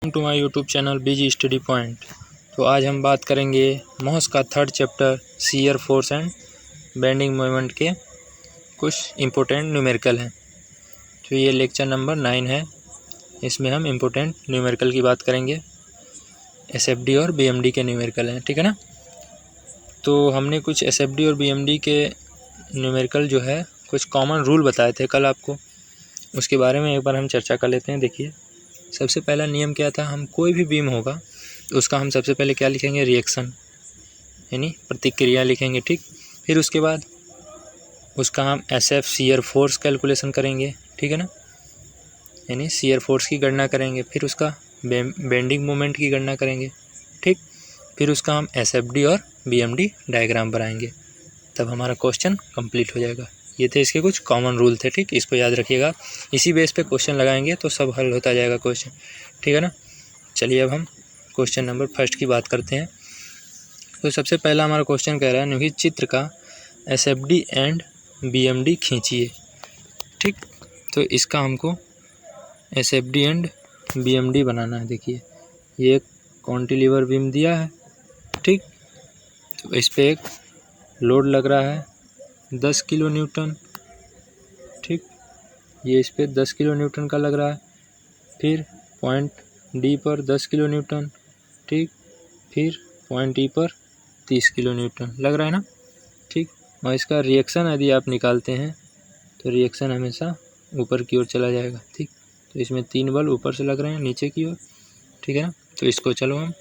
To my YouTube channel BG study point. तो आज हम बात करेंगे मोहस का third chapter shear force and bending moment के कुछ इम्पोर्टेंट न्यूमेरिकल हैं। तो ये लेक्चर नंबर 9 है। इसमें हम इम्पोर्टेंट न्यूमेरिकल की बात करेंगे। एसएफडी और बीएमडी के न्यूमेरिकल हैं, ठीक है ना। तो हमने कुछ एसएफडी और बीएमडी के न्यूमेरिकल जो है कुछ कॉमन रूल बताए थे कल आपको, उसके बारे में एक बार हम चर्चा कर लेते हैं। देखिए, सबसे पहला नियम क्या था, हम कोई भी बीम होगा तो उसका हम सबसे पहले क्या लिखेंगे, रिएक्शन यानी प्रतिक्रिया लिखेंगे, ठीक। फिर उसके बाद उसका हम एसएफ शियर फोर्स कैलकुलेशन करेंगे, ठीक है ना, यानी शियर फोर्स की गणना करेंगे। फिर उसका बेंडिंग मोमेंट की गणना करेंगे, ठीक। फिर उसका हम एसएफडी और बीएमडी डायग्राम बनाएंगे, तब हमारा क्वेश्चन कंप्लीट हो जाएगा। ये थे इसके कुछ कॉमन रूल थे, ठीक। इसको याद रखिएगा, इसी बेस पे क्वेश्चन लगाएंगे तो सब हल होता जाएगा क्वेश्चन, ठीक है ना। चलिए अब हम क्वेश्चन नंबर फर्स्ट की बात करते हैं। तो सबसे पहला हमारा क्वेश्चन कह रहा है, निम्नलिखित चित्र का एसएफडी एंड बीएमडी खींचिए, ठीक। तो इसका हमको एसएफडी एंड बीएमडी बनाना है। देखिए, ये एक कॉन्टिलीवर बीम दिया है, ठीक। तो इस पर एक लोड लग रहा है 10 किलो न्यूटन, ठीक। ये इस पर 10 किलो न्यूटन का लग रहा है। फिर पॉइंट डी पर 10 किलो न्यूटन, ठीक। फिर पॉइंट ई पर 30 किलो न्यूटन लग रहा है ना, ठीक। और इसका रिएक्शन यदि आप निकालते हैं तो रिएक्शन हमेशा ऊपर की ओर चला जाएगा, ठीक। तो इसमें 3 बल ऊपर से लग रहे हैं नीचे की ओर, ठीक है ना। तो इसको चलो हम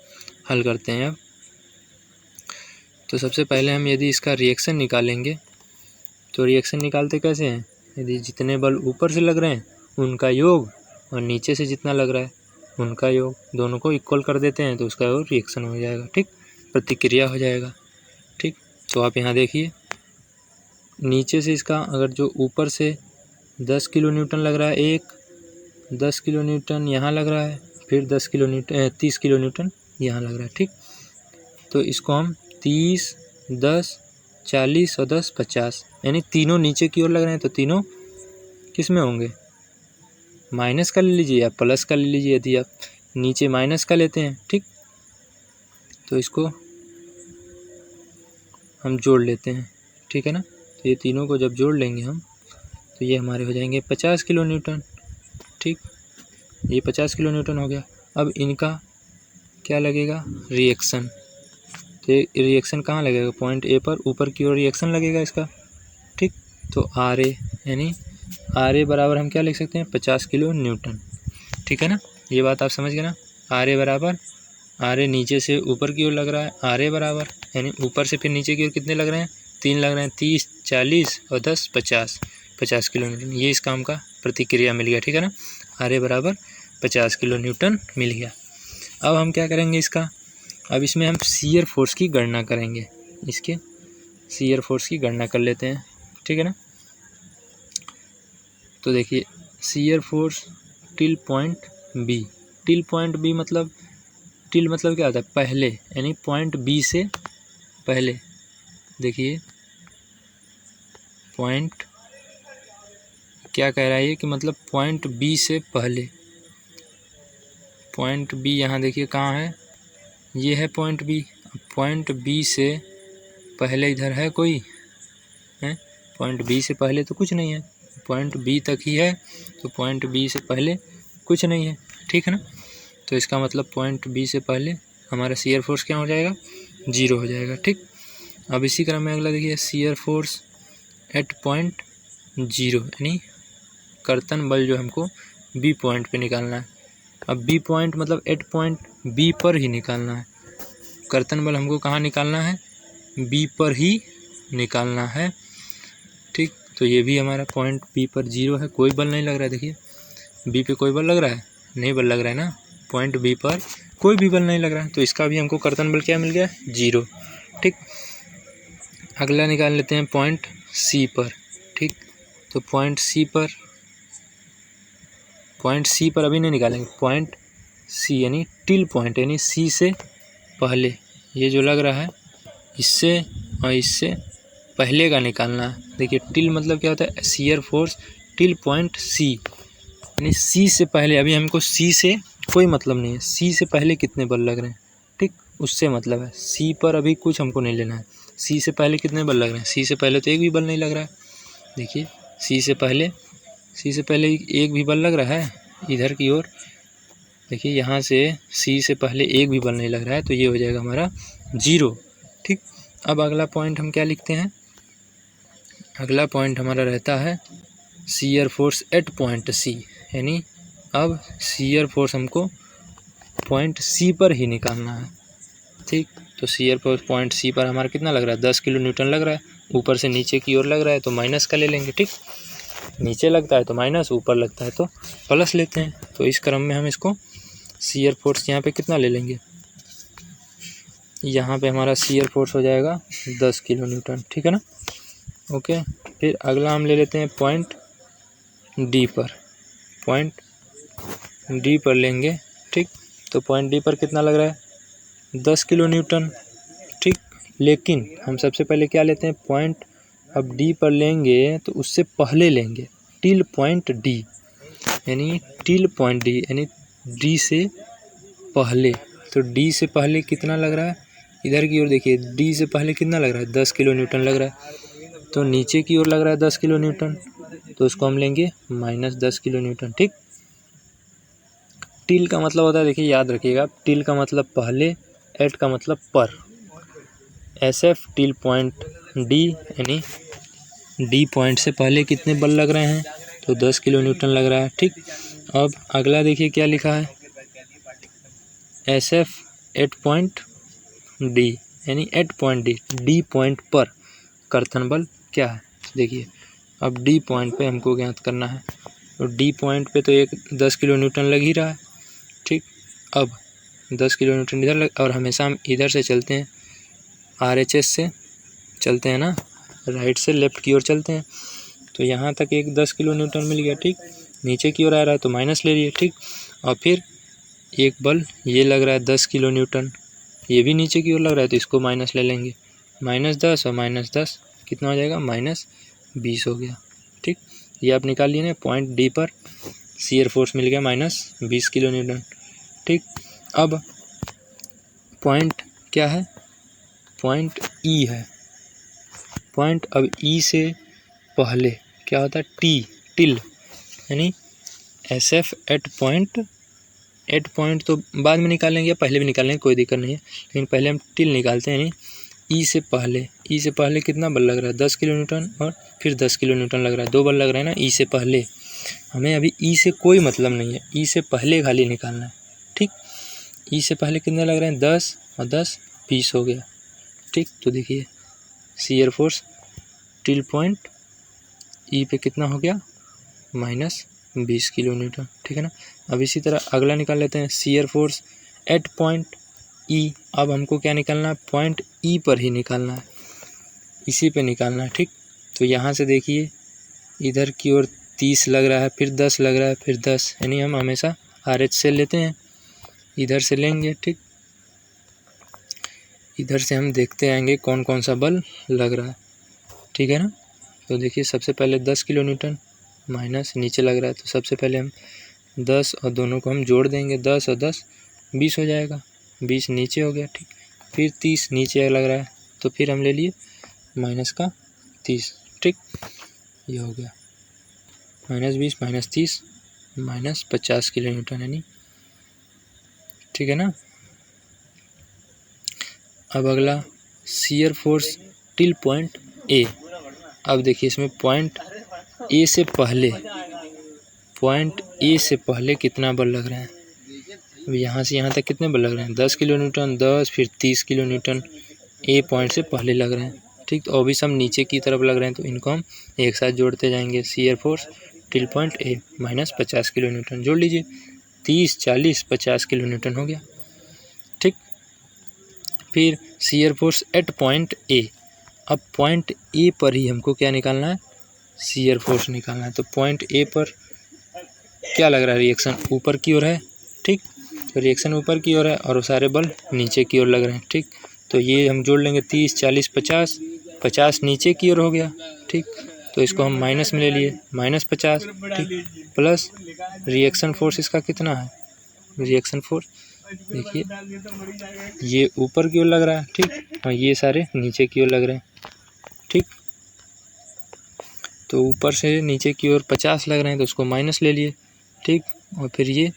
हल करते हैं अब। तो सबसे पहले हम यदि इसका रिएक्शन निकालेंगे तो रिएक्शन निकालते कैसे हैं, यदि जितने बल ऊपर से लग रहे हैं उनका योग और नीचे से जितना लग रहा है उनका योग, दोनों को इक्वल कर देते हैं तो उसका योग रिएक्शन हो जाएगा, ठीक, प्रतिक्रिया हो जाएगा, ठीक। तो आप यहाँ देखिए, नीचे से इसका अगर जो ऊपर से 10 किलो न्यूटन लग रहा है, एक 10 किलो न्यूटन यहाँ लग रहा है, फिर 10 किलो न्यूटन 30 किलो न्यूटन यहाँ लग रहा है, ठीक। तो इसको हम 30, 10, 40 और 10, 50 यानी तीनों नीचे की ओर लग रहे हैं तो तीनों किस में होंगे, माइनस का ले लीजिए या प्लस का ले लीजिए। यदि आप नीचे माइनस का लेते हैं, ठीक, तो इसको हम जोड़ लेते हैं, ठीक है ना। तो ये तीनों को जब जोड़ लेंगे हम तो ये हमारे हो जाएंगे 50 किलो न्यूटन, ठीक। ये 50 किलो न्यूटन हो गया। अब इनका क्या लगेगा, रिएक्शन। तो रिएक्शन कहाँ लगेगा, पॉइंट ए पर ऊपर की ओर रिएक्शन लगेगा इसका, ठीक। तो आर ए यानी आर ए बराबर हम क्या लिख सकते हैं, 50 किलो न्यूटन, ठीक है ना। ये बात आप समझ गए ना। आर ए बराबर, आर ए नीचे से ऊपर की ओर लग रहा है, आर ए बराबर यानी ऊपर से फिर नीचे की ओर कितने लग रहे हैं, 3 लग रहे हैं, 30, 40 और 10, 50, 50 किलो न्यूटन। ये इस काम का प्रतिक्रिया मिल गया, ठीक है ना। आर ए बराबर 50 किलो न्यूटन मिल गया। अब हम क्या करेंगे इसका, अब इसमें हम शियर फोर्स की गणना करेंगे, इसके शियर फोर्स की गणना कर लेते हैं, ठीक है ना। तो देखिए, shear force till point B, till point B मतलब, टिल मतलब क्या होता है, पहले, यानी पॉइंट बी से पहले। देखिए पॉइंट क्या कह रहा है ये कि मतलब पॉइंट बी से पहले, पॉइंट बी यहाँ देखिए कहाँ है, ये है पॉइंट बी। पॉइंट बी से पहले इधर है कोई है, पॉइंट बी से पहले तो कुछ नहीं है, पॉइंट बी तक ही है, तो पॉइंट बी से पहले कुछ नहीं है, ठीक है ना। तो इसका मतलब पॉइंट बी से पहले हमारा शियर फोर्स क्या हो जाएगा, 0 हो जाएगा, ठीक। अब इसी क्रम में अगला देखिए, शियर फोर्स एट पॉइंट 0 यानी कर्तन बल जो हमको बी पॉइंट पे निकालना है। अब बी पॉइंट मतलब एट पॉइंट बी पर ही निकालना है, कर्तन बल हमको कहाँ निकालना है, बी पर ही निकालना है, ठीक। तो ये भी हमारा पॉइंट बी पर 0 है, कोई बल नहीं लग रहा है। देखिए बी पे कोई बल लग रहा है, नहीं बल लग रहा है ना, पॉइंट बी पर कोई भी बल नहीं लग रहा है, तो इसका भी हमको कर्तन बल क्या मिल गया, 0, ठीक। अगला निकाल लेते हैं पॉइंट सी पर, ठीक। तो पॉइंट सी पर अभी नहीं निकालेंगे, पॉइंट सी यानी टिल पॉइंट यानी सी से पहले, ये जो लग रहा है इससे और इससे पहले का निकालना है। देखिए टिल मतलब क्या होता है, shear force till point C यानी सी से पहले। अभी हमको सी से कोई मतलब नहीं है। सी से पहले कितने बल लग रहे हैं, ठीक, उससे मतलब है। सी पर अभी कुछ हमको नहीं लेना है। सी से पहले कितने बल लग रहे हैं, सी से पहले तो एक भी बल नहीं लग रहा है। देखिए सी से पहले एक भी बल लग रहा है इधर की ओर। देखिए यहाँ से सी से पहले एक भी बल नहीं लग रहा है, तो ये हो जाएगा हमारा 0, ठीक। अब अगला पॉइंट हम क्या लिखते हैं, अगला पॉइंट हमारा रहता है shear force at point C, यानी अब शियर फोर्स हमको पॉइंट सी पर ही निकालना है, ठीक। तो शियर फोर्स पॉइंट सी पर हमारा कितना लग रहा है, 10 किलो न्यूटन लग रहा है। ऊपर से नीचे की ओर लग रहा है तो माइनस का ले लेंगे, ठीक। नीचे लगता है तो माइनस, ऊपर लगता है तो प्लस लेते हैं। तो इस क्रम में हम इसको शियर फोर्स यहाँ पे कितना ले लेंगे, यहाँ पे हमारा शियर फोर्स हो जाएगा 10 किलो न्यूटन, ठीक है ना। ओके, फिर अगला हम ले लेते हैं पॉइंट डी पर, पॉइंट डी पर लेंगे, ठीक। तो पॉइंट डी पर कितना लग रहा है, 10 किलो न्यूटन, ठीक। लेकिन हम सबसे पहले क्या लेते हैं, पॉइंट अब डी पर लेंगे तो उससे पहले लेंगे टिल पॉइंट डी, यानी टिल पॉइंट डी यानी डी से पहले। तो डी से पहले कितना लग रहा है, इधर की ओर देखिए, डी से पहले कितना लग रहा है, 10 किलो न्यूटन लग रहा है। तो नीचे की ओर लग रहा है 10 किलो न्यूटन, तो उसको हम लेंगे -10 किलो न्यूटन, ठीक। टिल का मतलब होता है, देखिए याद रखिएगा, टिल का मतलब पहले, एट का मतलब पर। SF टिल पॉइंट डी, यानी डी पॉइंट से पहले कितने बल लग रहे हैं, तो 10 किलो न्यूटन लग रहा है, ठीक। अब अगला देखिए क्या लिखा है, SF एट पॉइंट डी, यानी at point D, D point पर कर्तन बल क्या है। देखिए अब डी पॉइंट पे हमको ज्ञात करना है, तो डी पॉइंट पे तो 10 किलो न्यूटन लग ही रहा है, ठीक। अब 10 किलो न्यूटन इधर लग, और हमेशा हम इधर से चलते हैं, RHS से चलते हैं ना, राइट से लेफ्ट की ओर चलते हैं। तो यहाँ तक एक 10 किलो न्यूटन मिल गया, ठीक। नीचे की ओर आ रहा है तो माइनस ले लिए, ठीक। और फिर एक बल ये लग रहा है 10 किलो न्यूटन, ये भी नीचे की ओर लग रहा है तो इसको माइनस ले लेंगे, -10 और -10 कितना हो जाएगा, -20 हो गया, ठीक। ये आप निकाल लिए ना, पॉइंट डी पर शियर फोर्स मिल गया -20 किलो न्यूटन, ठीक। अब पॉइंट क्या है, पॉइंट ई है। पॉइंट अब ई से पहले क्या होता है, टिल, यानी SF एट पॉइंट तो बाद में निकालेंगे, पहले भी निकालेंगे, कोई दिक्कत नहीं है, लेकिन पहले हम टिल निकालते हैं। यानी ई से पहले कितना बल लग रहा है, 10 किलो न्यूटन, और फिर 10 किलो न्यूटन लग रहा है, 2 बल लग रहा है ना ई से पहले। हमें अभी ई से कोई मतलब नहीं है, ई से पहले खाली निकालना है, ठीक। ई से पहले कितने लग रहे हैं, 10 और 10 20 हो गया, ठीक। तो देखिए शियर फोर्स टिल पॉइंट ई पे कितना हो गया, -20 किलो न्यूटन, ठीक है ना। अब इसी तरह अगला निकाल लेते हैं, शियर फोर्स एट पॉइंट ई। अब हमको क्या निकालना है, पॉइंट ई पर ही निकालना है, इसी पे निकालना है, ठीक। तो यहाँ से देखिए इधर की ओर 30 लग रहा है, फिर 10 लग रहा है, फिर 10, यानी हम हमेशा RH से लेते हैं, इधर से लेंगे, ठीक। इधर से हम देखते आएंगे कौन कौन सा बल लग रहा है, ठीक है ना। तो देखिए सबसे पहले 10 किलो न्यूटन माइनस नीचे लग रहा है, तो सबसे पहले हम 10 और दोनों को हम जोड़ देंगे, 10 और 10 20 हो जाएगा, 20 नीचे हो गया, ठीक। फिर 30 नीचे लग रहा है, तो फिर हम ले लिए -30, ठीक। ये हो गया -20 -30 -50 किलो न्यूटन, यानी ठीक है ना। अब अगला shear force till point A. अब देखिए इसमें पॉइंट ए से पहले कितना बल लग रहा है, अब यहाँ से यहाँ तक कितने बल लग रहे हैं, 10 किलो न्यूटन, 10 फिर 30 किलो न्यूटन ए पॉइंट से पहले लग रहे हैं, ठीक। तो अभी सब नीचे की तरफ लग रहे हैं, तो इनको हम एक साथ जोड़ते जाएंगे, shear force till point A -50 kilo Newton, जोड़ लीजिए, 30 40 50 किलो न्यूटन हो गया, ठीक। फिर shear force at point A. अब पॉइंट ए पर ही हमको क्या निकालना है, शियर फोर्स निकालना है। तो पॉइंट ए पर क्या लग रहा है, रिएक्शन ऊपर की ओर है, ठीक। तो रिएक्शन ऊपर की ओर है और वो सारे बल नीचे की ओर लग रहे हैं, ठीक। तो ये हम जोड़ लेंगे, 30 40 50, 50 नीचे की ओर हो गया, ठीक। तो इसको हम माइनस में ले लिए, -50, ठीक, प्लस रिएक्शन फोर्स इसका कितना है, रिएक्शन फोर्स। देखिए ये ऊपर की ओर लग रहा है, ठीक, और ये सारे नीचे की ओर लग रहे हैं, ठीक। तो ऊपर से नीचे की ओर 50 लग रहे हैं तो उसको माइनस ले लिए, ठीक। और फिर ये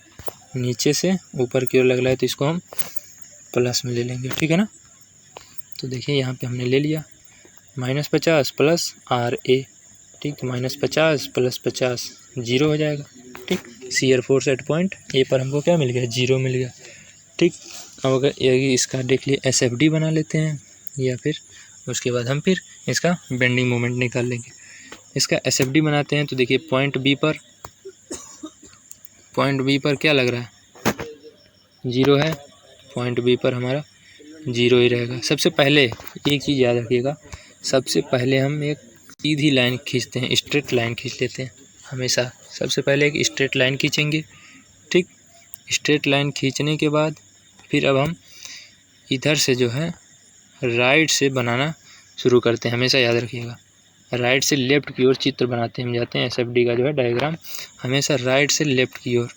नीचे से ऊपर की ओर लग रहा है तो इसको हम प्लस में ले लेंगे, ठीक है ना। तो देखिए यहाँ पे हमने ले लिया -50 प्लस RA, ठीक। तो -50 प्लस 50 0 हो जाएगा, ठीक। Shear force at point A पर हमको क्या मिल गया, 0 मिल गया, ठीक। अब अगर इसका देख लिए SFD बना लेते हैं, या फिर उसके बाद हम फिर इसका बेंडिंग मोमेंट निकाल लेंगे। इसका SFD बनाते हैं तो देखिए पॉइंट बी पर क्या लग रहा है, 0 है। पॉइंट बी पर हमारा 0 ही रहेगा। सबसे पहले एक चीज़ याद रखिएगा, सबसे पहले हम एक सीधी लाइन खींचते हैं, स्ट्रेट लाइन खींच लेते हैं हमेशा। सबसे पहले एक स्ट्रेट लाइन खींचेंगे, ठीक। स्ट्रेट लाइन खींचने के बाद फिर अब हम इधर से जो है राइट से बनाना शुरू करते हैं, हमेशा याद रखिएगा। राइट से लेफ़्ट की ओर चित्र बनाते हम जाते हैं। SFD का जो है डायग्राम हमेशा राइट से लेफ़्ट की ओर,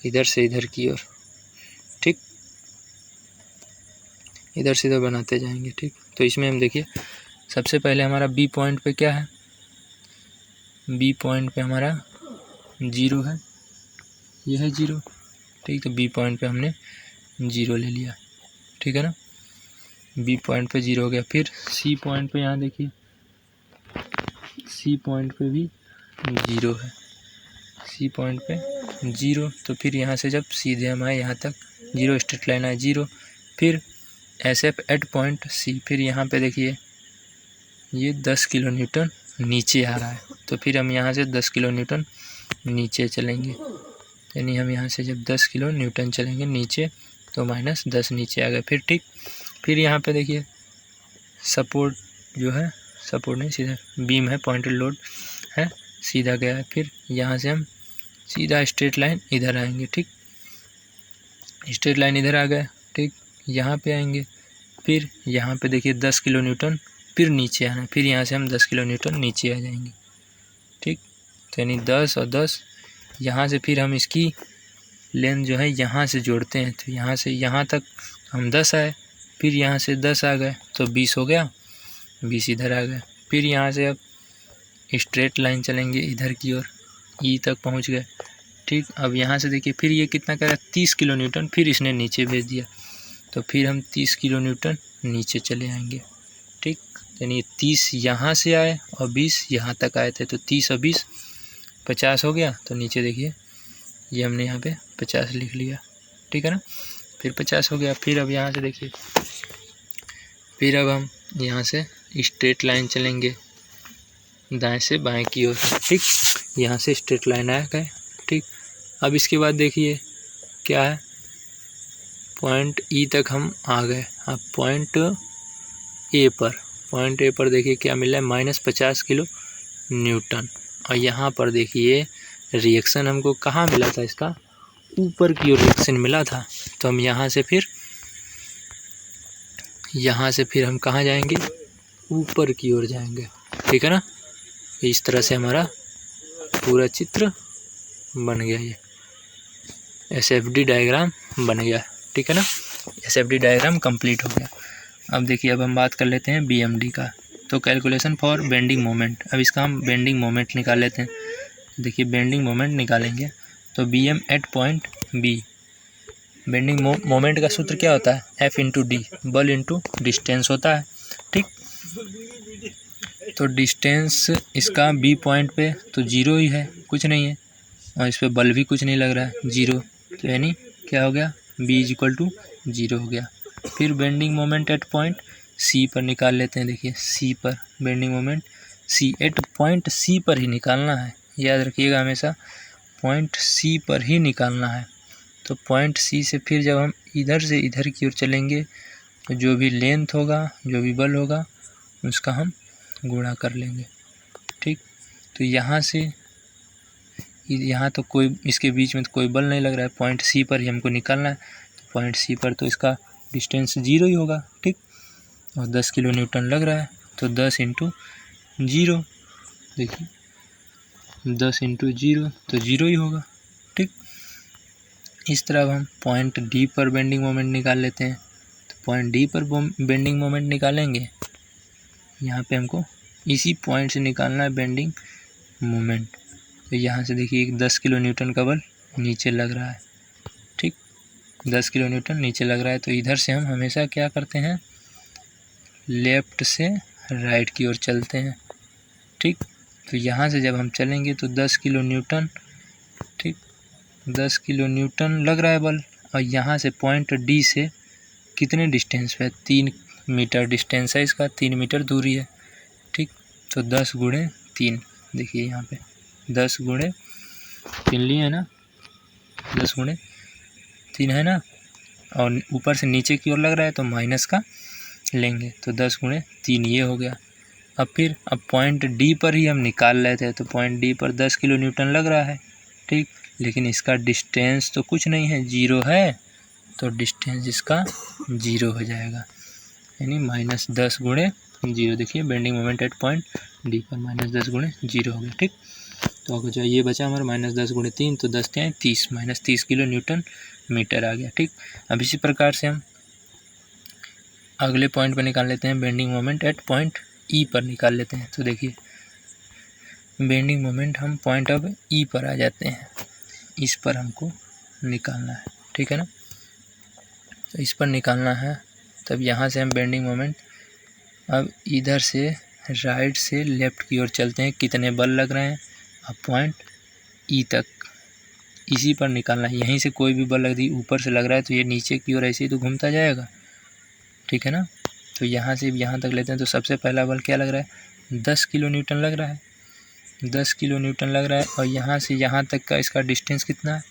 इधर से इधर की ओर, ठीक। इधर से इधर बनाते जाएंगे, ठीक। तो इसमें हम देखिए सबसे पहले हमारा बी पॉइंट पे क्या है, बी पॉइंट पे हमारा 0 है, ये है 0, ठीक। तो बी पॉइंट पे हमने 0 ले लिया, ठीक है ना। बी पॉइंट पे 0 हो गया। फिर सी पॉइंट पे यहाँ देखिए, सी पॉइंट पे भी 0 है, सी पॉइंट पे 0। तो फिर यहाँ से जब सीधे हम आए यहाँ तक 0, स्ट्रेट लाइन आए 0। फिर SF एट पॉइंट सी, फिर यहाँ पे देखिए ये 10 किलो न्यूटन नीचे आ रहा है, तो फिर हम यहाँ से 10 किलो न्यूटन नीचे चलेंगे। यानी हम यहाँ से जब 10 किलो न्यूटन चलेंगे नीचे तो -10 नीचे आ गए, फिर ठीक। फिर यहाँ पे देखिए सपोर्ट जो है, सपोर्ट नहीं सीधा बीम है, पॉइंटेड लोड है, सीधा गया है। फिर यहाँ से हम सीधा स्ट्रेट लाइन इधर आएंगे, ठीक। स्ट्रेट लाइन इधर आ गए, ठीक। यहाँ पे आएंगे, फिर यहाँ पे देखिए 10 किलो न्यूटन फिर नीचे आना, फिर यहाँ से हम 10 किलो न्यूटन नीचे आ जाएंगे, ठीक। तो यानी 10 और 10, यहाँ से फिर हम इसकी लेंथ जो है यहाँ से जोड़ते हैं, तो यहाँ से यहाँ तक हम 10 आए, फिर यहाँ से 10 आ गए तो 20 हो गया, 20 इधर आ गए। फिर यहाँ से अब स्ट्रेट लाइन चलेंगे इधर की ओर, ई तक पहुँच गए, ठीक। अब यहाँ से देखिए फिर ये कितना करा, 30 किलो न्यूटन फिर इसने नीचे भेज दिया, तो फिर हम 30 किलो न्यूटन नीचे चले आएंगे, ठीक। यानी 30 यहाँ से आए और 20 यहाँ तक आए थे, तो 30 और 20 50 हो गया। तो नीचे देखिए ये हमने यहाँ पे 50 लिख लिया, ठीक है ना। फिर 50 हो गया। फिर अब यहाँ से देखिए, फिर अब हम यहाँ से स्ट्रेट लाइन चलेंगे दाएं से बाएं की ओर, ठीक। यहाँ से स्ट्रेट लाइन आया गए, ठीक। अब इसके बाद देखिए क्या है, पॉइंट ई तक हम आ गए। अब पॉइंट ए पर देखिए क्या मिला है, -50 किलो न्यूटन। और यहाँ पर देखिए रिएक्शन हमको कहाँ मिला था, इसका ऊपर की ओर रिएक्शन मिला था। तो हम यहाँ से फिर हम कहाँ जाएंगे, ऊपर की ओर जाएंगे, ठीक है ना। इस तरह से हमारा पूरा चित्र बन गया, ये SFD डायग्राम बन गया, ठीक है ना। SFD डायग्राम कंप्लीट हो गया। अब देखिए अब हम बात कर लेते हैं BMD का। तो कैलकुलेशन फॉर बेंडिंग मोमेंट, अब इसका हम बेंडिंग मोमेंट निकाल लेते हैं। देखिए बेंडिंग मोमेंट निकालेंगे तो BM at point B, bending moment का सूत्र क्या होता है, F इंटू D, बल इंटू डिस्टेंस होता है, ठीक। तो डिस्टेंस इसका B पॉइंट पे तो 0 ही है, कुछ नहीं है, और इस पर बल भी कुछ नहीं लग रहा है, 0। तो यानी क्या हो गया, B इक्वल टू 0 हो गया। फिर bending moment at point C पर निकाल लेते हैं। देखिए C पर bending moment C at point C पर ही निकालना है, याद रखिएगा हमेशा पॉइंट C पर ही निकालना है। तो पॉइंट C से फिर जब हम इधर से इधर की ओर चलेंगे तो जो भी लेंथ होगा, जो भी बल होगा, उसका हम गुणा कर लेंगे, ठीक। तो यहाँ से यहाँ तो कोई इसके बीच में तो कोई बल नहीं लग रहा है, पॉइंट C पर ही हमको निकालना है। तो पॉइंट C पर तो इसका डिस्टेंस 0 ही होगा, ठीक। और 10 किलो न्यूटन लग रहा है, तो 10 इंटू 0, देखिए 10 इंटू 0 तो 0 ही होगा, ठीक। इस तरह हम पॉइंट डी पर बेंडिंग मोमेंट निकाल लेते हैं। तो पॉइंट डी पर बेंडिंग मोमेंट निकालेंगे, यहाँ पे हमको इसी पॉइंट से निकालना है बेंडिंग मोमेंट। तो यहाँ से देखिए 10 किलो न्यूटन का बल नीचे लग रहा है, ठीक, 10 किलो न्यूटन नीचे लग रहा है। तो इधर से हम हमेशा क्या करते हैं, लेफ़्ट से राइट की ओर चलते हैं, ठीक। तो यहाँ से जब हम चलेंगे तो 10 किलो न्यूटन, ठीक, 10 किलो न्यूटन लग रहा है बल। और यहाँ से पॉइंट डी से कितने डिस्टेंस पे है, 3 मीटर डिस्टेंस है इसका, 3 मीटर दूरी है, ठीक। तो 10 गुणे 3, देखिए यहाँ पे 10 गुणे 3 लिए है ना, 10 गुणे 3 है ना, और ऊपर से नीचे की ओर लग रहा है तो माइनस का लेंगे, तो 10 गुणे 3 ये हो गया। अब पॉइंट डी पर ही हम निकाल रहे थे, तो पॉइंट डी पर 10 किलो न्यूटन लग रहा है, ठीक, लेकिन इसका डिस्टेंस तो कुछ नहीं है, 0 है, तो डिस्टेंस इसका 0 हो जाएगा, यानी -10 गुणे 0। देखिए bending moment at point D पर -10 गुणे 0 हो गया, ठीक। तो अगर जो ये बचा हमारा -10 गुणे 3, तो 10 क्या है 30, -30 किलो न्यूटन मीटर आ गया, ठीक। अब इसी प्रकार से हम अगले पॉइंट पर निकाल लेते हैं, बेंडिंग मोमेंट एट पॉइंट ई पर निकाल लेते हैं। तो देखिए बेंडिंग मोमेंट हम पॉइंट अब ई पर आ जाते हैं, इस पर हमको निकालना है, ठीक है ना। तो इस पर निकालना है, तब यहाँ से हम बेंडिंग मोमेंट अब इधर से राइट से लेफ़्ट की ओर चलते हैं, कितने बल लग रहे हैं, अब पॉइंट ई तक इसी पर निकालना है। यहीं से कोई भी बल लग रही ऊपर से लग रहा है तो ये नीचे की ओर ऐसे ही तो घूमता जाएगा, ठीक है ना। तो यहाँ से यहाँ तक लेते हैं, तो सबसे पहला बल क्या लग रहा है, 10 किलो न्यूटन लग रहा है, 10 किलो न्यूटन लग रहा है। और यहाँ से यहाँ तक का इसका डिस्टेंस कितना है,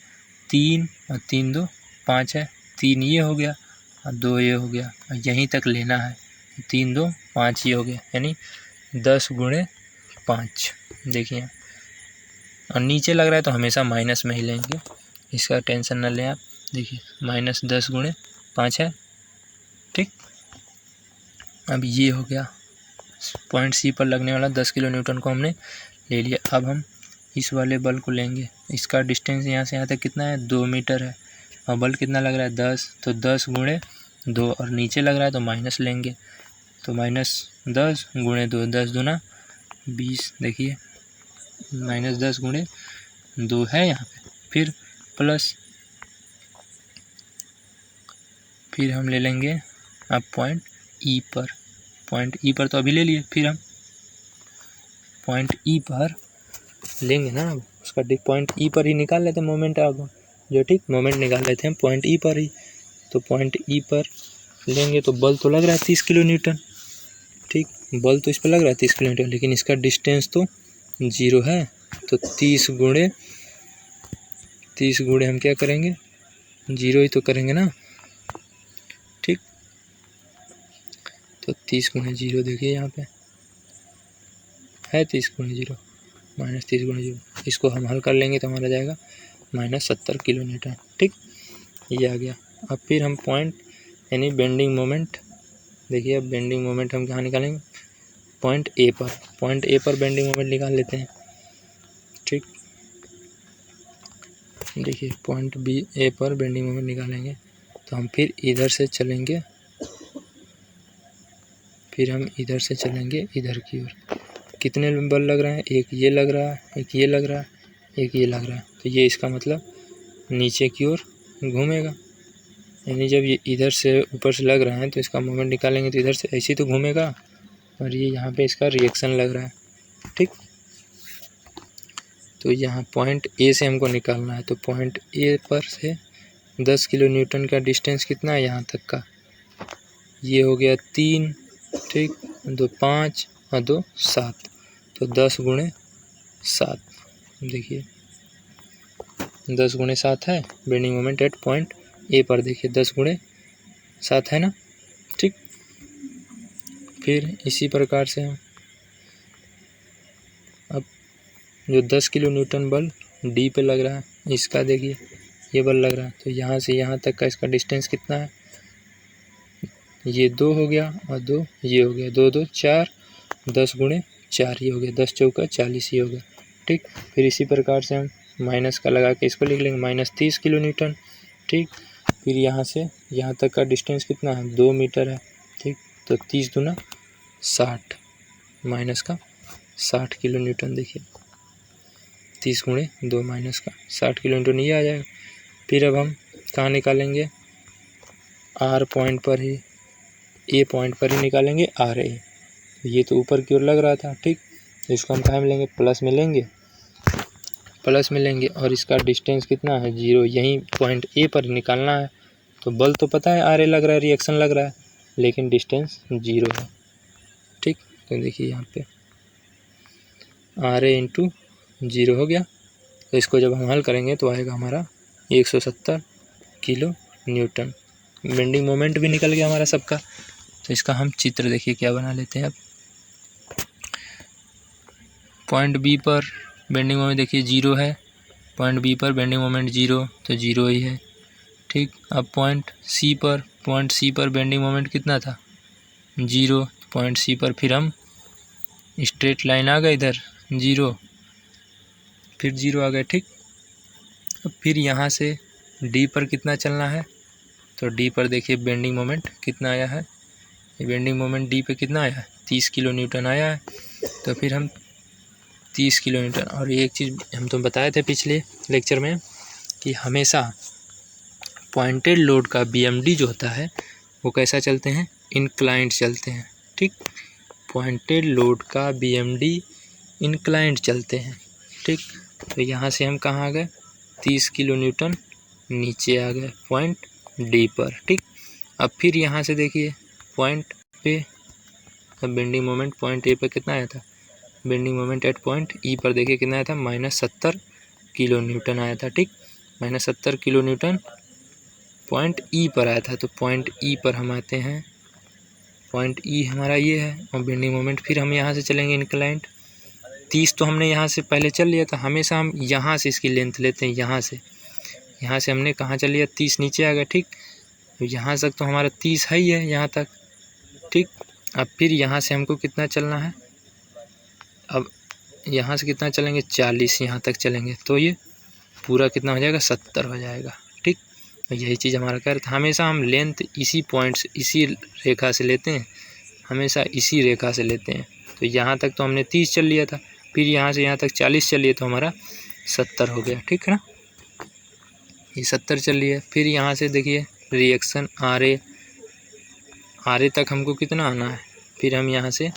3 और 3 2 5 है, 3 ये हो गया और 2 ये हो गया, और यहीं तक लेना है, 3 2 5 ये हो गया, यानी 10 गुणे 5। देखिए और नीचे लग रहा है तो हमेशा माइनस में ही लेंगे, इसका टेंशन न लें आप। देखिए -10 गुणे 5 है, ठीक। अब ये हो गया पॉइंट सी पर लगने वाला 10 किलो न्यूटन को हमने ले लिया। अब हम इस वाले बल को लेंगे, इसका डिस्टेंस यहाँ से यहाँ तक कितना है, 2 मीटर है, और बल कितना लग रहा है 10, तो 10 गुणे 2, और नीचे लग रहा है तो माइनस लेंगे, तो -10 गुणे 2, 10 दूना 20, देखिए -10 गुणे 2 है यहाँ पे, फिर प्लस, फिर हम ले लेंगे अब पॉइंट ई पर, पॉइंट ई पर तो अभी ले लिए, फिर हम पॉइंट ई पर लेंगे ना, उसका पॉइंट ई पर ही निकाल लेते हैं मोमेंट आगे जो, ठीक, मोमेंट निकाल लेते हैं पॉइंट ई पर ही। तो पॉइंट ई पर लेंगे तो बल तो लग रहा है 30 किलो न्यूटन, ठीक, बल तो इस पर लग रहा है 30 किलो न्यूटन, लेकिन इसका डिस्टेंस तो 0 है, तो 30 गुणे हम क्या करेंगे, 0 ही तो करेंगे ना, ठीक। तो 30 गुणे 0, देखिए यहाँ पे है 30 गुणे 0, -30 गुणे 0, इसको हम हल कर लेंगे तो हमारा जाएगा -70 किलो न्यूटन, ठीक, ये आ गया। अब फिर हम पॉइंट यानी बेंडिंग मोमेंट, देखिए अब बेंडिंग मोमेंट हम कहाँ निकालेंगे, पॉइंट ए पर, पॉइंट ए पर बेंडिंग मोमेंट निकाल लेते हैं, ठीक। देखिए पॉइंट बी ए पर बेंडिंग मोमेंट निकालेंगे, तो हम फिर इधर से चलेंगे, फिर हम इधर से चलेंगे इधर की ओर, कितने बल लग रहे हैं, एक ये लग रहा है, एक ये लग रहा है, एक ये लग रहा है, तो ये इसका मतलब नीचे की ओर घूमेगा, यानी जब ये इधर से ऊपर से लग रहा है तो इसका मोमेंट निकालेंगे तो इधर से ऐसे ही तो घूमेगा, और ये यहाँ पे इसका रिएक्शन लग रहा है, ठीक। तो यहाँ पॉइंट ए से हमको निकालना है, तो पॉइंट ए पर से 10 किलो न्यूटन का डिस्टेंस कितना है यहाँ तक का, ये हो गया 3, ठीक, 2 5 और 2 7, तो 10 गुणे 7, देखिए 10 गुणे 7 है bending moment at point A पर, देखिए 10 गुणे 7 है ना, ठीक। फिर इसी प्रकार से हम अब जो 10 किलो न्यूटन बल डी पे लग रहा है, इसका देखिए ये बल लग रहा है, तो यहाँ से यहाँ तक का इसका डिस्टेंस कितना है, ये 2 हो गया और 2 ये हो गया, 2 2 4, 10 गुणे 4 ये हो गया, 10 चौका 40 ये हो गया, ठीक। फिर इसी प्रकार से हम माइनस का लगा के इसको लिख लेंगे, -30 किलो न्यूटन, ठीक। फिर यहाँ से यहाँ तक का डिस्टेंस कितना है, 2 मीटर है। ठीक, तो 30 दूना 60 माइनस का 60 किलो न्यूटन। देखिए 30 गुणे 2 माइनस का 60 किलो न्यूटन ये आ जाएगा। फिर अब हम कहाँ निकालेंगे, आर पॉइंट पर ही, ए पॉइंट पर ही निकालेंगे आर ए। ये तो ऊपर की ओर लग रहा था। ठीक, तो इसको हम कहाँ में लेंगे, प्लस में लेंगे, प्लस में लेंगे। और इसका डिस्टेंस कितना है, 0। यहीं पॉइंट ए पर निकालना है। तो बल तो पता है आर ए लग रहा है, रिएक्शन लग रहा है, लेकिन डिस्टेंस 0 है। ठीक, तो देखिए यहाँ पे आर ए इंटू 0 हो गया। तो इसको जब हम हल करेंगे तो आएगा हमारा 170 किलो न्यूटन। बेंडिंग मोमेंट भी निकल गया हमारा सबका। तो इसका हम चित्र देखिए क्या बना लेते हैं। अब पॉइंट बी पर बेंडिंग मोमेंट देखिए 0 है, पॉइंट बी पर बेंडिंग मोमेंट 0, तो 0 ही है। ठीक, अब पॉइंट सी पर बेंडिंग मोमेंट कितना था, 0। पॉइंट सी पर फिर हम स्ट्रेट लाइन आ गए इधर 0, फिर 0 आ गए। ठीक, अब फिर यहाँ से डी पर कितना चलना है, तो डी पर देखिए बेंडिंग मोमेंट कितना आया है, ये बेंडिंग मोमेंट डी पे कितना आया है, 30 किलो न्यूटन आया है। तो फिर हम 30 किलो न्यूटन। और ये एक चीज़ हम तो बताए थे पिछले लेक्चर में कि हमेशा पॉइंटेड लोड का बीएमडी जो होता है वो कैसा चलते हैं, इंक्लाइंड चलते हैं। ठीक, पॉइंटेड लोड का बीएमडी इंक्लाइंड चलते हैं। ठीक, तो यहाँ से हम कहाँ आ गए, 30 किलो न्यूटन नीचे आ गए पॉइंट डी पर। ठीक, अब फिर यहाँ से देखिए पॉइंट पे अब बेंडिंग मोमेंट पॉइंट ए पर कितना आया था, बेंडिंग मोमेंट एट पॉइंट ई पर देखिए कितना आया था, -70 किलो न्यूटन आया था। ठीक, -70 किलो न्यूटन पॉइंट ई पर आया था। तो पॉइंट ई पर हम आते हैं, पॉइंट ई हमारा ये है, और बेंडिंग मोमेंट फिर हम यहाँ से चलेंगे इंक्लाइंड। 30 तो हमने यहाँ से पहले चल लिया था, हमेशा हम यहाँ से इसकी लेंथ लेते हैं। यहाँ से हमने कहाँ चल लिया, 30 नीचे आ गया। ठीक, तो यहाँ तक तो हमारा 30 है ही है यहाँ तक। ठीक, अब फिर यहाँ से हमको कितना चलना है, अब यहाँ से कितना चलेंगे, 40 यहाँ तक चलेंगे, तो ये पूरा कितना हो जाएगा, 70 हो जाएगा। ठीक, तो यही चीज़ हमारा कह रहा था, हमेशा हम लेंथ इसी पॉइंट से, इसी रेखा से लेते हैं, हमेशा इसी रेखा से लेते हैं। तो यहाँ तक तो हमने 30 चल लिया था, फिर यहाँ से यहाँ तक 40 चल लिया, तो हमारा 70 हो गया। ठीक है ना, ये 70 चल रही है। फिर यहाँ से देखिए रिएक्शन आर ए तक हमको कितना आना है, फिर हम यहाँ से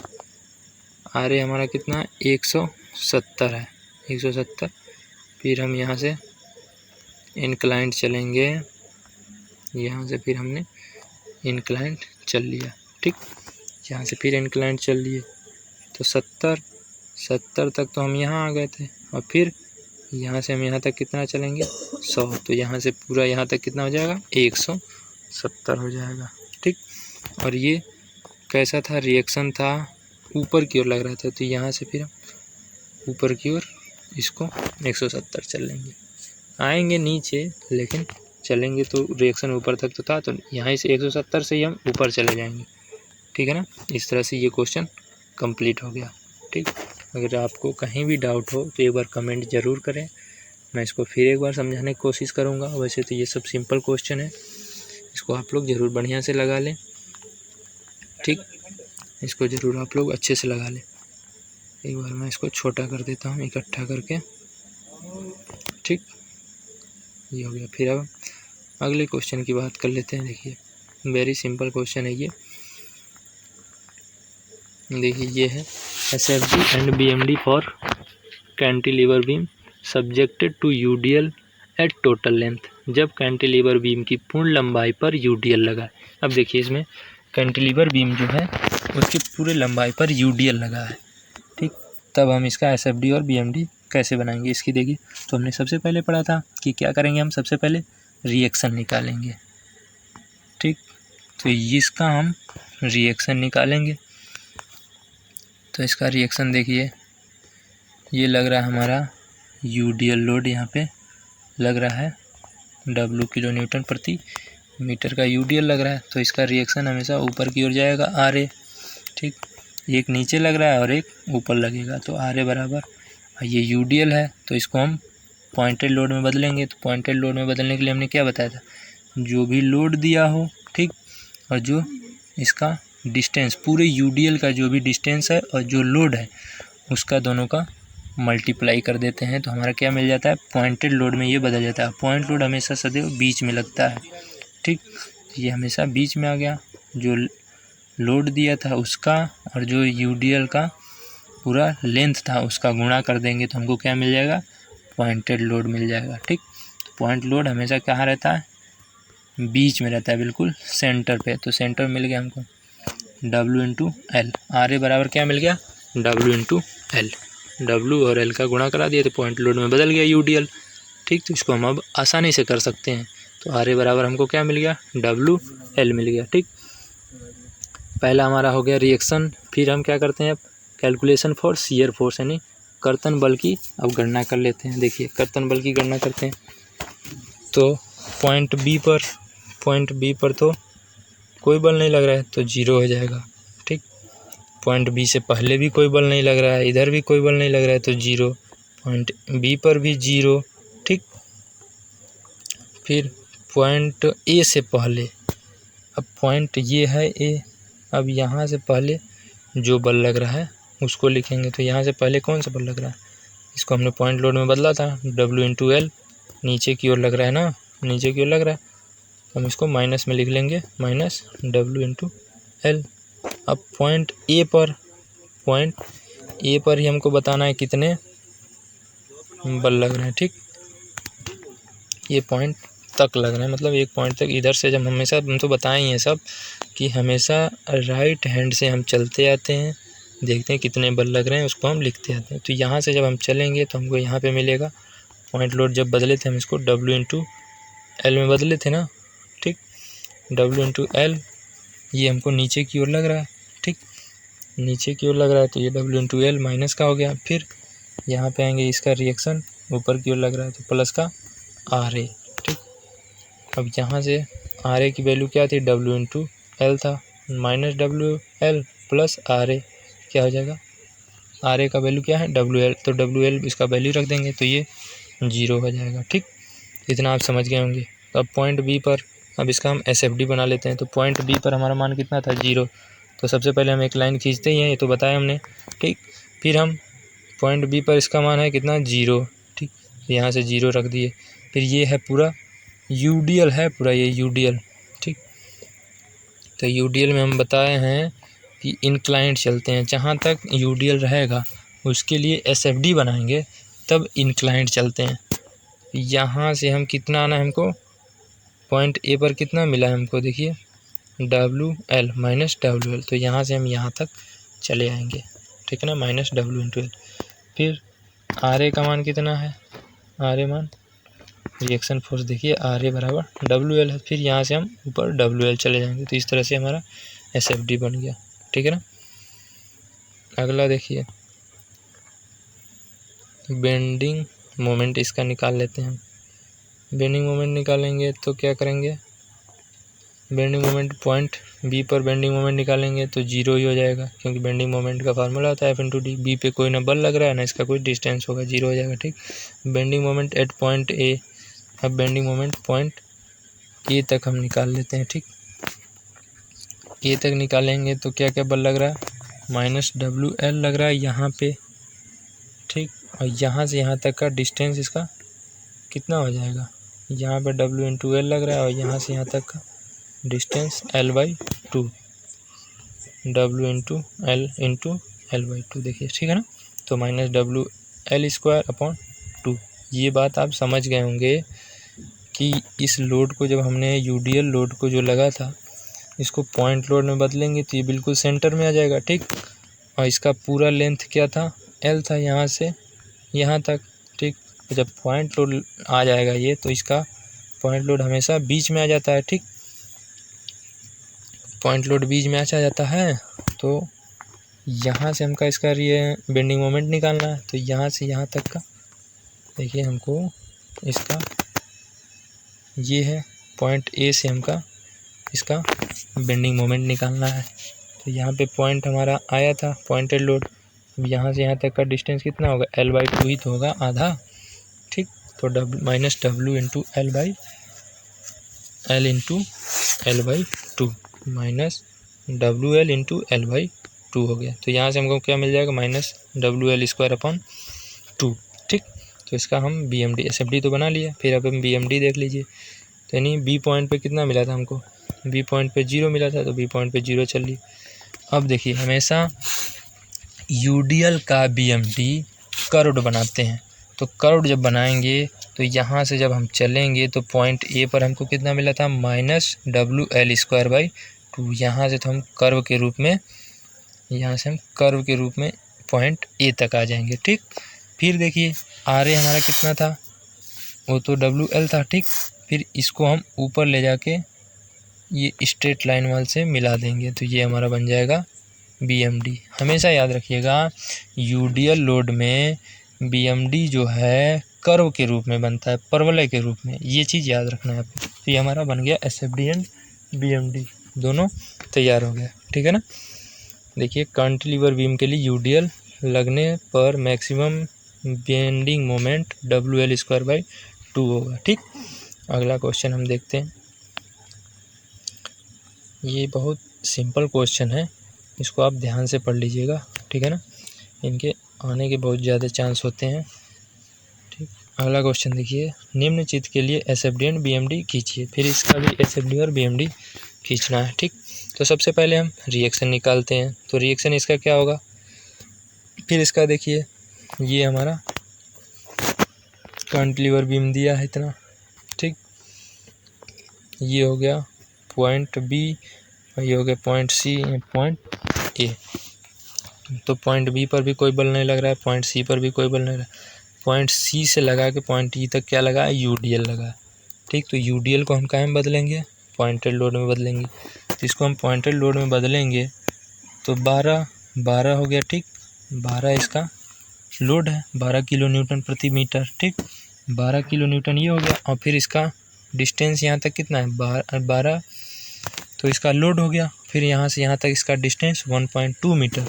आर ए हमारा कितना 170 है, 170। फिर हम यहाँ से इंक्लाइंड चलेंगे, यहाँ से फिर हमने इंक्लाइंड चल लिया। ठीक, यहाँ से फिर इंक्लाइंड चल लिए, तो 70 तक तो हम यहाँ आ गए थे। और फिर यहाँ से हम यहाँ तक कितना चलेंगे, 100। तो यहाँ से पूरा यहाँ तक कितना हो जाएगा, 170 हो जाएगा। ठीक, और ये कैसा था, रिएक्शन था ऊपर की ओर लग रहा था, तो यहाँ से फिर हम ऊपर की ओर इसको 170 चल लेंगे, आएंगे नीचे लेकिन चलेंगे तो रिएक्शन ऊपर तक तो था, तो यहाँ से 170 से ही हम ऊपर चले जाएंगे। ठीक है ना, इस तरह से ये क्वेश्चन कंप्लीट हो गया। ठीक, अगर आपको कहीं भी डाउट हो तो एक बार कमेंट ज़रूर करें, मैं इसको फिर एक बार समझाने की कोशिश करूँगा। वैसे तो ये सब सिंपल क्वेश्चन है, इसको आप लोग ज़रूर बढ़िया से लगा लें। ठीक, इसको ज़रूर आप लोग अच्छे से लगा लें। एक बार मैं इसको छोटा कर देता हूँ इकट्ठा करके। ठीक, ये हो गया। फिर अब अगले क्वेश्चन की बात कर लेते हैं। देखिए वेरी सिंपल क्वेश्चन है ये। देखिए ये है SFD and BMD for cantilever beam subjected to UDL at total length, जब कैंटिलीवर बीम की पूर्ण लंबाई पर UDL लगा है। अब देखिए इसमें कैंटिलीवर बीम जो है उसकी पूरे लंबाई पर UDL लगा है। ठीक, तब हम इसका SFD और BMD कैसे बनाएंगे इसकी देखिए। तो हमने सबसे पहले पढ़ा था कि क्या करेंगे, हम सबसे पहले रिएक्शन निकालेंगे। ठीक, तो इसका हम रिएक्शन निकालेंगे। तो इसका रिएक्शन देखिए, ये लग रहा है हमारा UDL लोड, यहाँ पे लग रहा है W किलो न्यूटन प्रति मीटर का UDL लग रहा है। तो इसका रिएक्शन हमेशा ऊपर की ओर जाएगा RA। ठीक, एक नीचे लग रहा है और एक ऊपर लगेगा, तो RA बराबर, ये UDL है तो इसको हम पॉइंटेड लोड में बदलेंगे। तो पॉइंटेड लोड में बदलने के लिए हमने क्या बताया था, जो भी लोड दिया हो, ठीक, और जो इसका डिस्टेंस, पूरे यूडीएल का जो भी डिस्टेंस है और जो लोड है उसका दोनों का मल्टीप्लाई कर देते हैं, तो हमारा क्या मिल जाता है, पॉइंटेड लोड में ये बदल जाता है। पॉइंट लोड हमेशा सदैव बीच में लगता है, ठीक, ये हमेशा बीच में आ गया। जो लोड दिया था उसका और जो यूडीएल का पूरा लेंथ था उसका गुणा कर देंगे तो हमको क्या मिल जाएगा, पॉइंटेड लोड मिल जाएगा, ठीक। पॉइंट लोड हमेशा कहाँ रहता है, बीच में रहता है, बिल्कुल सेंटर पे। तो सेंटर मिल गया हमको W इंटू एल। आर बराबर क्या मिल गया, W इंटू एल। W और L का गुणा करा दिया तो पॉइंट लोड में बदल गया यूडीएल, ठीक। तो इसको हम अब आसानी से कर सकते हैं। तो आर बराबर हमको क्या मिल गया, WL मिल गया, ठीक। पहला हमारा हो गया रिएक्शन। फिर हम क्या करते हैं, अब कैलकुलेशन फॉर शियर फोर्स, यानी कर्तन बल की अब गणना कर लेते हैं। देखिए कर्तन बल की गणना करते हैं। तो पॉइंट बी पर तो कोई बल नहीं लग रहा है तो जीरो हो जाएगा, ठीक। पॉइंट बी से पहले भी कोई बल नहीं लग रहा है, इधर भी कोई बल नहीं लग रहा है तो जीरो। पॉइंट बी पर भी जीरो, ठीक। फिर पॉइंट ए से पहले, अब पॉइंट ये है ए, अब यहाँ से पहले जो बल लग रहा है उसको लिखेंगे। तो यहाँ से पहले कौन सा बल लग रहा है, इसको हमने पॉइंट लोड में बदला था, W इंटू एल। नीचे की ओर लग रहा है ना, नीचे की ओर लग रहा है, हम इसको माइनस में लिख लेंगे, माइनस W इंटू एल। अब पॉइंट ए पर ही हमको बताना है कितने बल लग रहे हैं, ठीक। ये पॉइंट तक लग रहा है, मतलब एक पॉइंट तक। इधर से जब हमेशा, हम तो बताएं ये सब कि हमेशा राइट हैंड से हम चलते आते हैं, देखते हैं कितने बल लग रहे हैं, उसको हम लिखते आते हैं। तो यहाँ से जब हम चलेंगे तो हमको यहाँ पे मिलेगा पॉइंट लोड। जब बदले थे हम इसको W इंटू एल में बदले थे ना, ठीक। W इंटू एल, ये हमको नीचे की ओर लग रहा है, ठीक, नीचे की ओर लग रहा है तो ये W इंटू एल माइनस का हो गया। फिर यहाँ पे आएंगे, इसका रिएक्शन ऊपर की ओर लग रहा है तो प्लस का RA, ठीक। अब यहाँ से RA की वैल्यू क्या थी, W इंटू एल था, माइनस WL प्लस RA क्या हो जाएगा, RA का वैल्यू क्या है, WL, तो WL इसका वैल्यू रख देंगे तो ये जीरो हो जाएगा, ठीक। इतना आप समझ गए होंगे। तो अब पॉइंट बी पर, अब इसका हम SFD बना लेते हैं। तो पॉइंट बी पर हमारा मान कितना था, जीरो। तो सबसे पहले हम एक लाइन खींचते ही हैं, ये तो बताया हमने, ठीक। फिर हम पॉइंट बी पर इसका मान है कितना, जीरो, ठीक। यहाँ से जीरो रख दिए। फिर ये है पूरा यूडीएल है, पूरा ये यूडीएल, ठीक। तो यूडीएल में हम बताए हैं कि इंक्लाइंड चलते हैं, जहाँ तक यूडीएल रहेगा उसके लिए SFD बनाएंगे, तब इंक्लाइंड चलते हैं। यहाँ से हम कितना आना है हमको, पॉइंट ए पर कितना मिला है हमको, देखिए WL माइनस WL, तो यहाँ से हम यहाँ तक चले आएंगे, ठीक है ना, माइनस W इंटू एल। फिर RA का मान कितना है, RA मान रिएक्शन फोर्स, देखिए RA बराबर WL है। फिर यहाँ से हम ऊपर WL चले जाएंगे। तो इस तरह से हमारा SFD बन गया, ठीक है ना। अगला देखिए बेंडिंग मोमेंट, इसका निकाल लेते हैं हम। बेंडिंग मोमेंट निकालेंगे तो क्या करेंगे, बेंडिंग मोमेंट पॉइंट बी पर बेंडिंग मोमेंट निकालेंगे तो जीरो ही हो जाएगा, क्योंकि बेंडिंग मोमेंट का फार्मूला होता है F इंटू डी। बी पे कोई ना बल लग रहा है ना इसका कोई डिस्टेंस होगा, जीरो हो जाएगा, ठीक। Bending moment at point A, अब बेंडिंग मोमेंट पॉइंट ए तक हम निकाल लेते हैं, ठीक। ए तक निकालेंगे तो क्या क्या बल लग रहा है, माइनस WL लग रहा है यहाँ पे, ठीक। और यहाँ से यहाँ तक का डिस्टेंस इसका कितना हो जाएगा, यहाँ पे W इंटू एल लग रहा है और यहाँ से यहाँ तक का distance L/2, W into L/2, देखिए, ठीक है ना। तो माइनस WL स्क्वायर अपॉन 2। ये बात आप समझ गए होंगे कि इस लोड को, जब हमने यूडीएल लोड को जो लगा था, इसको पॉइंट लोड में बदलेंगे तो ये बिल्कुल सेंटर में आ जाएगा, ठीक। और इसका पूरा लेंथ क्या था, L था, यहाँ से यहाँ तक, ठीक। तो जब पॉइंट लोड आ जाएगा ये, तो इसका पॉइंट लोड हमेशा बीच में आ जाता है, ठीक। पॉइंट लोड बीच में आ जाता है। तो यहाँ से हमका इसका ये बेंडिंग मोमेंट निकालना है। तो यहाँ से यहाँ तक का देखिए, हमको इसका ये है पॉइंट ए से हमका इसका बेंडिंग मोमेंट निकालना है। तो यहाँ पे पॉइंट हमारा आया था पॉइंटेड लोड, यहाँ से यहाँ तक का डिस्टेंस कितना होगा, L/2 ही तो होगा, आधा, ठीक। तो minus W into L by two minus W L into L by two हो गया। तो यहाँ से हमको क्या मिल जाएगा, minus W L square upon two. ठीक, तो इसका हम B M D S F D तो बना लिया। फिर अब हम बी एम डी देख लीजिए। तो यानी बी पॉइंट पे कितना मिला था हमको, बी पॉइंट पे 0 मिला था, तो बी पॉइंट पे 0 चल ली। अब देखिए हमेशा यूडीएल का बीएमडी कर्व्ड बनाते हैं। तो कर्व्ड जब बनाएंगे तो यहाँ से जब हम चलेंगे तो पॉइंट ए पर हमको कितना मिला था, minus W L square by two. यहाँ से तो हम कर्व के रूप में, यहाँ से हम कर्व के रूप में पॉइंट ए तक आ जाएंगे। ठीक, फिर देखिए आर ए हमारा कितना था, वो तो डब्ल्यू एल था। ठीक, फिर इसको हम ऊपर ले जाके ये स्ट्रेट लाइन वाल से मिला देंगे, तो ये हमारा बन जाएगा बीएमडी। हमेशा याद रखिएगा यूडीएल लोड में बीएमडी जो है कर्व के रूप में बनता है, परवलय के रूप में, ये चीज़ याद रखना है आपको। तो ये हमारा बन गया एसएफडी एंड बीएमडी, दोनों तैयार हो गया। ठीक है ना। देखिए कैंटिलीवर बीम के लिए यूडीएल लगने पर maximum bending moment W L square by two होगा। ठीक, अगला क्वेश्चन हम देखते हैं। ये बहुत सिंपल क्वेश्चन है, इसको आप ध्यान से पढ़ लीजिएगा। ठीक है ना, इनके आने के बहुत ज़्यादा चांस होते हैं। ठीक, अगला क्वेश्चन देखिए, निम्न चित्र के लिए एसएफडी एंड बीएमडी खींचिए। फिर इसका भी एसएफडी और बीएमडी खींचना है। ठीक, तो सबसे पहले हम रिएक्शन निकालते हैं। तो रिएक्शन इसका क्या होगा, फिर इसका देखिए ये हमारा कैंटिलीवर बीम दिया है इतना। ठीक, ये हो गया पॉइंट बी और ये हो गया पॉइंट सी, पॉइंट ए। तो पॉइंट बी पर भी कोई बल नहीं लग रहा है, पॉइंट सी पर भी कोई बल नहीं लग रहा है। पॉइंट सी से लगा के पॉइंट ई तक क्या लगा है, यूडीएल लगा है। ठीक, तो यूडीएल को हम कहाँ में बदलेंगे, पॉइंटेड लोड में बदलेंगे। तो इसको हम पॉइंटेड लोड में बदलेंगे तो 12 हो गया। ठीक, 12 इसका लोड है, 12 किलो न्यूटन प्रति मीटर। ठीक, 12 किलो न्यूटन ये हो गया। और फिर इसका डिस्टेंस यहाँ तक कितना है, 12, तो इसका लोड हो गया। फिर यहाँ से यहाँ तक इसका डिस्टेंस 1.2 मीटर।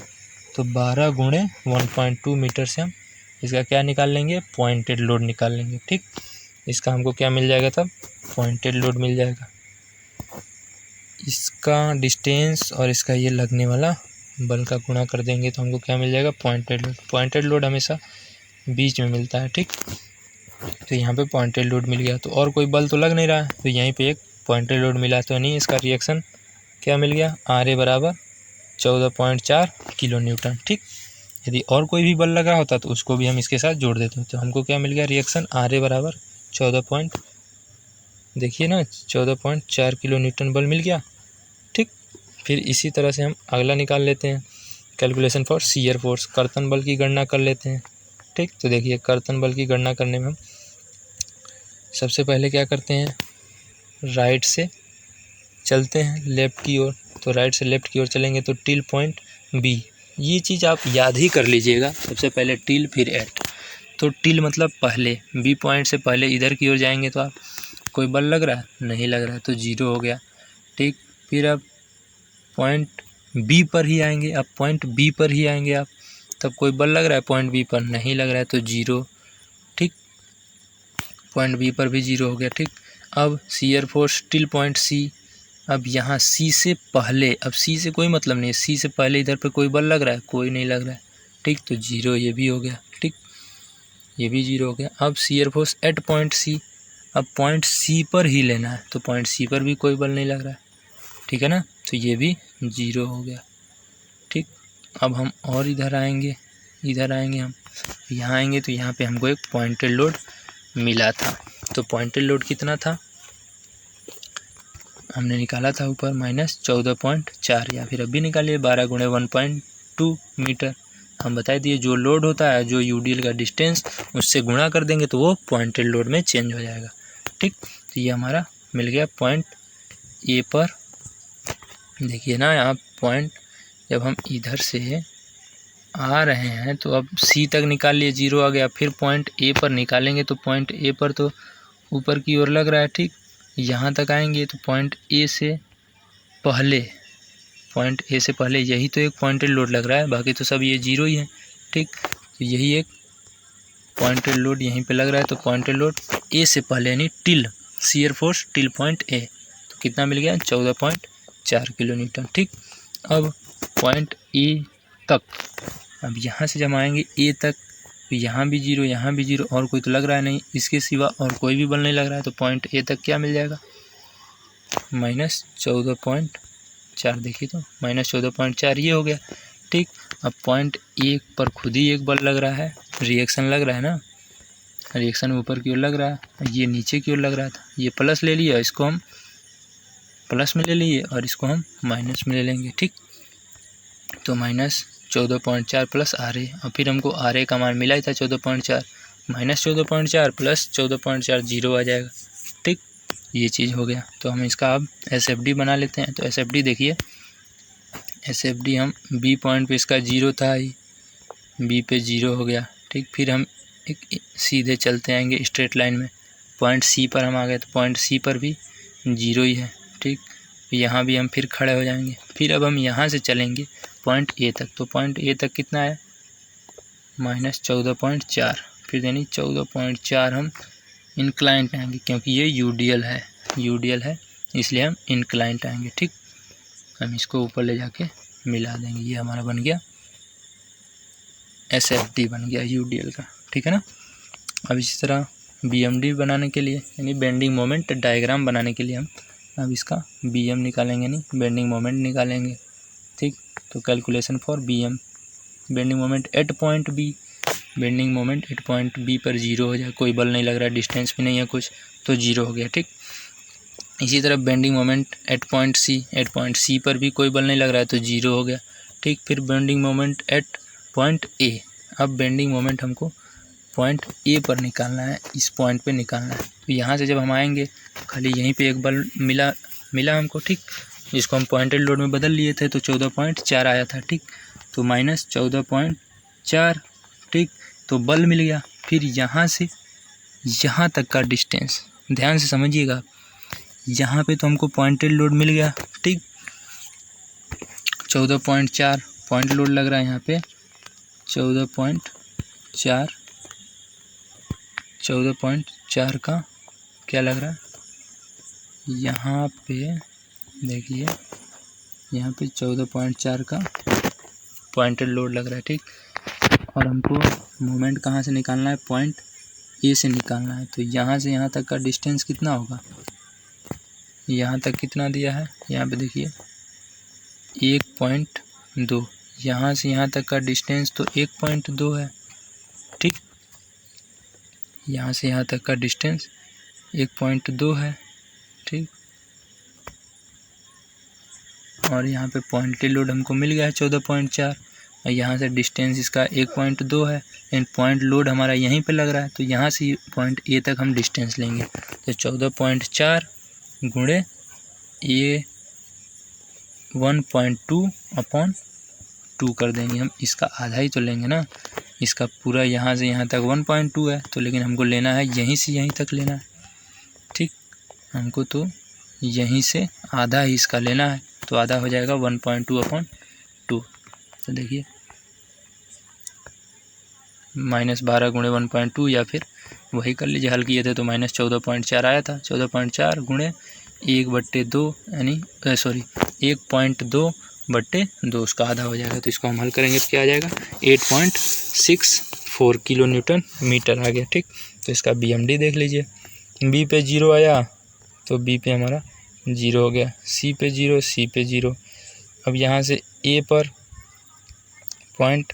तो 12 गुणे 1.2 मीटर से हम इसका क्या निकाल लेंगे, पॉइंटेड लोड निकाल लेंगे। ठीक, इसका हमको क्या मिल जाएगा तब, पॉइंटेड लोड मिल जाएगा। इसका डिस्टेंस और इसका ये लगने वाला बल का गुणा कर देंगे तो हमको क्या मिल जाएगा, पॉइंटेड लोड। पॉइंटेड लोड हमेशा बीच में मिलता है। ठीक, तो यहाँ पे पॉइंटेड लोड मिल गया। तो और कोई बल तो लग नहीं रहा है, तो यहीं पे एक पॉइंटेड लोड मिला। तो नहीं, इसका रिएक्शन क्या मिल गया, आर ए बराबर 14.4 किलो न्यूटन। ठीक, यदि और कोई भी बल लगा होता तो उसको भी हम इसके साथ जोड़ देते हैं। तो हमको क्या मिल गया, रिएक्शन आर ए बराबर 14.4 किलो न्यूटन बल मिल गया। ठीक, फिर इसी तरह से हम अगला निकाल लेते हैं, कैलकुलेशन फॉर शियर फोर्स, कर्तन बल की गणना कर लेते हैं। ठीक, तो देखिए कर्तन बल की गणना करने में हम सबसे पहले क्या करते हैं, राइट से चलते हैं लेफ़्ट की ओर। तो राइट से लेफ़्ट की ओर चलेंगे तो टिल पॉइंट बी, ये चीज़ आप याद ही कर लीजिएगा। सबसे पहले टिल फिर एट। तो टिल मतलब पहले, बी पॉइंट से पहले इधर की ओर जाएंगे तो आप कोई बल लग रहा है, नहीं लग रहा है, तो 0 हो गया। ठीक, फिर अब पॉइंट बी पर ही आएंगे, अब पॉइंट बी पर ही आएंगे आप, तब कोई बल लग रहा है पॉइंट बी पर, नहीं लग रहा है, तो 0। ठीक, पॉइंट बी पर भी 0 हो गया। ठीक, अब shear force till point C. अब यहाँ सी से पहले, अब सी से कोई मतलब नहीं है, सी से पहले इधर पे कोई बल लग रहा है, कोई नहीं लग रहा है। ठीक, तो 0 ये भी हो गया। ठीक, ये भी 0 हो गया। अब shear force at point C, अब पॉइंट सी पर ही लेना है, तो पॉइंट सी पर भी कोई बल नहीं लग रहा है। ठीक है ना, तो ये भी 0 हो गया। ठीक, अब हम और इधर आएंगे हम, यहाँ आएंगे तो यहाँ पे हमको एक पॉइंटेड लोड मिला था। तो पॉइंटेड लोड कितना था, हमने निकाला था ऊपर माइनस 14.4, या फिर अभी निकालिए 12 गुणे 1.2 मीटर। हम बता दिए जो लोड होता है, जो यूडीएल का डिस्टेंस, उससे गुणा कर देंगे तो वो पॉइंटेड लोड में चेंज हो जाएगा। ठीक, तो ये हमारा मिल गया पॉइंट ए पर। देखिए ना, आप पॉइंट जब हम इधर से आ रहे हैं तो अब सी तक निकाल लिए, 0 आ गया। फिर पॉइंट ए पर निकालेंगे तो पॉइंट ए पर तो ऊपर की ओर लग रहा है। ठीक, यहाँ तक आएंगे तो पॉइंट ए से पहले, यही तो एक पॉइंटेड लोड लग रहा है, बाकी तो सब ये 0 ही है। ठीक, तो यही एक पॉइंटेड लोड यहीं पे लग रहा है, तो पॉइंटेड लोड ए से पहले यानी till shear force till point A, तो कितना मिल गया 14.4 किलो न्यूटन। ठीक, अब पॉइंट ए तक, अब यहाँ से जब आएंगे ए तक, तो यहाँ भी जीरो, यहाँ भी जीरो, और कोई तो लग रहा है नहीं, इसके सिवा और कोई भी बल नहीं लग रहा है, तो पॉइंट ए तक क्या मिल जाएगा -14.4। देखिए तो -14.4 ये हो गया। ठीक, अब पॉइंट ए पर खुद ही एक बल लग रहा है, रिएक्शन लग रहा है ना, रिएक्शन ऊपर की ओर लग रहा है, ये नीचे की ओर लग रहा था, ये प्लस ले लिया, इसको हम प्लस में ले लिए और इसको हम माइनस में ले लेंगे। ठीक, तो -14.4 प्लस RA, और फिर हमको RA का मान मिला ही था 14.4, -14.4 प्लस 14.4 जीरो आ जाएगा। ठीक, ये चीज़ हो गया। तो हम इसका अब SFD बना लेते हैं। तो SFD देखिए, SFD हम बी पॉइंट पे इसका जीरो था ही, बी पे जीरो हो गया। ठीक, फिर हम एक सीधे चलते आएंगे स्ट्रेट लाइन में, पॉइंट सी पर हम आ गए, तो पॉइंट सी पर भी जीरो ही है। ठीक, यहाँ भी हम फिर खड़े हो जाएंगे। फिर अब हम यहाँ से चलेंगे पॉइंट ए तक, तो पॉइंट ए तक कितना है -14.4, फिर यानी 14.4 हम इंक्लाइंट आएंगे, क्योंकि ये यूडीएल है इसलिए हम इंक्लाइंट आएंगे। ठीक, हम इसको ऊपर ले जाके मिला देंगे, ये हमारा बन गया SFD बन गया यूडीएल का। ठीक है ना। अब इसी तरह BMD बनाने के लिए यानी बेंडिंग मोमेंट डायग्राम बनाने के लिए हम अब इसका BM निकालेंगे, यानी बेंडिंग मोमेंट निकालेंगे। ठीक, तो calculation for BM, bending moment at point B, bending moment at point B पर जीरो हो जाए, कोई बल नहीं लग रहा है, डिस्टेंस भी नहीं है कुछ, तो जीरो हो गया। ठीक, इसी तरह bending moment at point C पर भी कोई बल नहीं लग रहा है, तो जीरो हो गया। ठीक, फिर bending moment at point A, अब बेंडिंग मोमेंट हमको पॉइंट ए पर निकालना है, इस पॉइंट पे निकालना है। तो यहाँ से जब हम आएंगे, खाली यहीं पे एक बल मिला हमको। ठीक, जिसको हम पॉइंटेड लोड में बदल लिए थे, तो 14.4 आया था। ठीक, तो -14.4। ठीक, तो बल मिल गया। फिर यहाँ से यहाँ तक का डिस्टेंस ध्यान से समझिएगा, यहाँ पे तो हमको पॉइंटेड लोड मिल गया। ठीक, 14.4 पॉइंट लोड लग रहा है यहाँ पे, 14.4 का क्या लग रहा है, यहाँ पे देखिए, यहाँ पे 14.4 का पॉइंटेड लोड लग रहा है। ठीक, और हमको मोमेंट कहाँ से निकालना है, पॉइंट ए से निकालना है। तो यहाँ से यहाँ तक का डिस्टेंस कितना होगा, यहाँ तक कितना दिया है, यहाँ पे देखिए 1.2, यहाँ से यहाँ तक का डिस्टेंस तो 1.2 है। ठीक, यहाँ से यहाँ तक का डिस्टेंस 1.2 है। ठीक, और यहाँ पे पॉइंटेड लोड हमको मिल गया है 14.4, और यहाँ से डिस्टेंस इसका 1.2 है, एंड पॉइंट लोड हमारा यहीं पे लग रहा है, तो यहाँ से पॉइंट ए तक हम डिस्टेंस लेंगे। तो 14.4 गुणे ए 1.2/2 कर देंगे हम, इसका आधा ही तो लेंगे ना, इसका पूरा यहाँ से यहाँ तक 1.2 है, तो लेकिन हमको लेना है यहीं से यहीं तक लेना है। ठीक, हमको तो यहीं से आधा ही इसका लेना है, तो आधा हो जाएगा 1.2/2। तो देखिए -12 गुणे 1.2, या फिर वही कर लीजिए, हल किए थे तो -14.4 आया था। 14.4 गुणे 1/2 यानी 1.2/2, उसका आधा हो जाएगा। तो इसको हम हल करेंगे तो क्या आ जाएगा 8.64 किलो न्यूटन मीटर आ गया। ठीक, तो इसका BMD देख लीजिए, बी पे जीरो आया तो बी पे हमारा जीरो हो गया, सी पे जीरो, सी पे जीरो। अब यहाँ से ए पर पॉइंट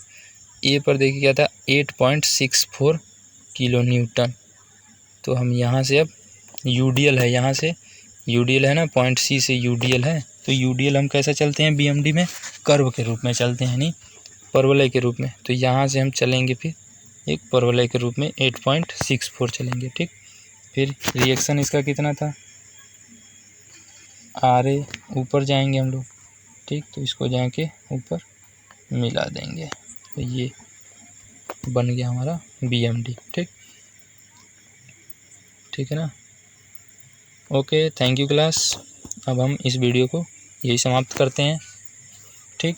ए पर देखिए क्या था 8.64 किलो न्यूटन। तो हम यहाँ से अब यूडीएल है, यहाँ से यूडीएल है ना, पॉइंट सी से यूडीएल है, तो यूडीएल हम कैसे चलते हैं BMD में, कर्व के रूप में चलते हैं, नहीं परवलय के रूप में। तो यहाँ से हम चलेंगे फिर एक परवलय के रूप में 8.64 चलेंगे। ठीक, फिर रिएक्शन इसका कितना था, RA ऊपर जाएंगे हम लोग। ठीक, तो इसको जाके ऊपर मिला देंगे, तो ये बन गया हमारा BMD। ठीक, ठीक है ना। Okay, thank you class. अब हम इस वीडियो को यही समाप्त करते हैं। ठीक।